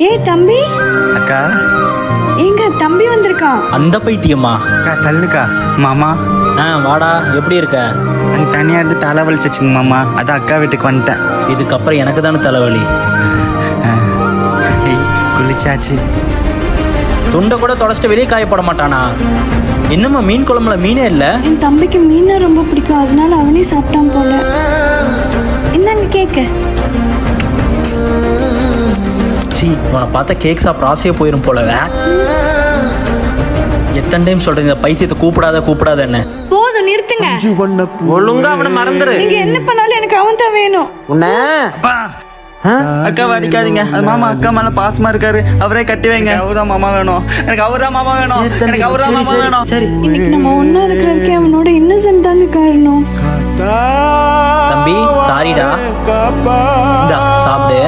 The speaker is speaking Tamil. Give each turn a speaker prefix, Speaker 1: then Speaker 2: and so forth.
Speaker 1: ஏய் தம்பி.
Speaker 2: அக்கா.
Speaker 1: எங்க தம்பி வந்திருக்கான்?
Speaker 3: அந்த பைத்தியமா?
Speaker 2: அக்கா தள்ளுக்கா. மாமா.
Speaker 3: வாடா, எப்படி இருக்க?
Speaker 2: அங்கே தனியாக இருந்து தலை வலிச்சிச்சுங்க மாமா, அதான் அக்கா வீட்டுக்கு வந்துட்டேன்.
Speaker 3: இதுக்கப்புறம் எனக்கு தானே தலைவலி.
Speaker 2: ஏய் குளிச்சாச்சு.
Speaker 3: துண்டை கூட தொடச்சிட்டு வெளியே காயப்பட மாட்டானா? என்னம்மா மீன் குழம்புல மீனே இல்லை?
Speaker 1: என் தம்பிக்கு மீனை ரொம்ப பிடிக்கும், அதனால அவனே சாப்பிட்டான் போல. இந்தாங்க கேக்க.
Speaker 3: சி, உன்னை பார்த்தா கேக் சாப்பிட்ற ஆசையே போயிடும் போலவே. எத்தனை டைம் சொல்றேன் இந்த பைத்தியத்தை கூப்பிடாத என்ன?
Speaker 1: போதும் நிறுத்துங்க.
Speaker 3: ஒழுங்கா அவனை மறந்துரு.
Speaker 1: நீங்க என்ன பண்ணாலும் எனக்கு அவன் தான் வேணும்.
Speaker 3: உன்னை
Speaker 2: அக்காவை அடிக்காதீங்க. அது மாமா அக்கா மேல பாசமா இருக்காரு, அவரே கட்டி வைங்க. அவர்தான் மாமா வேணும், எனக்கு அவர்தான் மாமா வேணும், எனக்கு அவர்தான் மாமா வேணும்.
Speaker 3: சரி,
Speaker 1: இன்னைக்கு நம்ம ஒன்னா இருக்கிறதுக்கே அவனோட இன்னசென்ட் தாங்க காரணம்.
Speaker 3: தம்பி சாரிடா, இந்தா சாப்பிடு.